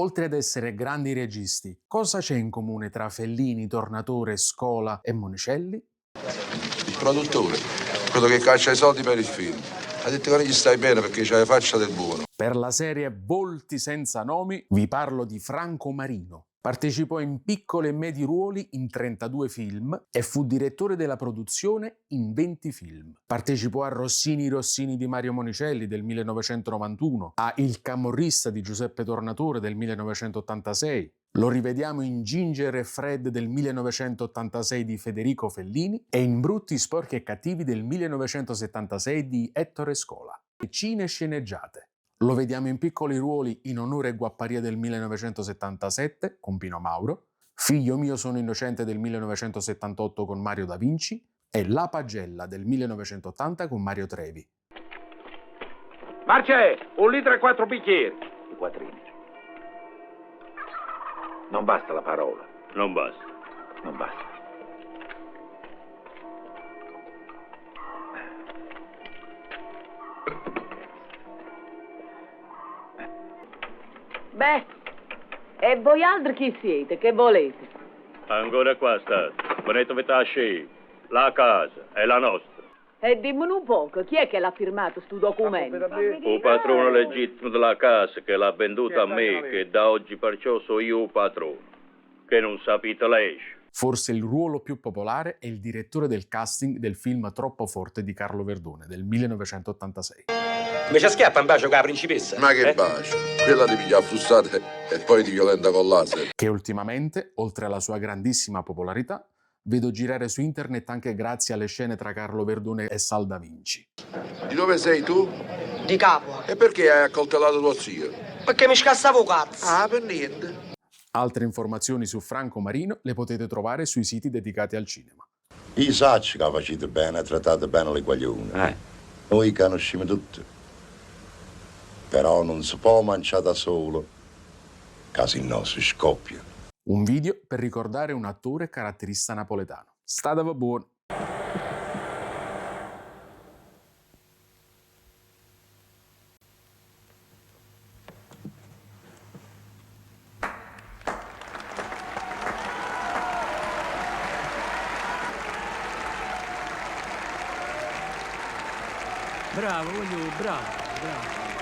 Oltre ad essere grandi registi, cosa c'è in comune tra Fellini, Tornatore, Scola e Monicelli? Il produttore, quello che caccia i soldi per il film. Ha detto che non gli stai bene perché c'ha la faccia del buono. Per la serie Volti senza nomi vi parlo di Franco Marino. Partecipò in piccoli e medi ruoli in 32 film e fu direttore della produzione in 20 film. Partecipò a Rossini di Mario Monicelli del 1991, a Il camorrista di Giuseppe Tornatore del 1986. Lo rivediamo in Ginger e Fred del 1986 di Federico Fellini e in Brutti, sporchi e cattivi del 1976 di Ettore Scola. Cine e sceneggiate. Lo vediamo in piccoli ruoli in Onore e Guapparia del 1977 con Pino Mauro, Figlio mio sono innocente del 1978 con Mario Da Vinci e La pagella del 1980 con Mario Trevi. Marce, 1 litro e 4 bicchieri. I quattrini. Non basta la parola. Non basta. Non basta. Beh, e voi altri chi siete? Che volete? Ancora qua state. Venite a scegliere. La casa è la nostra. E dimmene un poco, chi è che l'ha firmato sto documento? Il patrono legittimo della casa che l'ha venduta a me, che da oggi perciò sono io il patrono. Che non sapete legge. Forse il ruolo più popolare è il direttore del casting del film Troppo forte di Carlo Verdone del 1986. Invece schiappa un bacio con la principessa. Ma che bacio, quella di piglia frustrate e poi di violenta con laser. Che ultimamente, oltre alla sua grandissima popolarità, vedo girare su internet anche grazie alle scene tra Carlo Verdone e Sal Da Vinci. Di dove sei tu? Di Capua. E perché hai accoltellato tuo zio? Perché mi scassavo cazzo. Ah, per niente. Altre informazioni su Franco Marino le potete trovare sui siti dedicati al cinema. I sacci che facete bene, trattate bene le guaglione. Noi conosciamo tutti. Però non si può mangiare da solo, casi no si scoppia. Un video per ricordare un attore caratterista napoletano. Stateva buono. Bravo, bravo, bravo.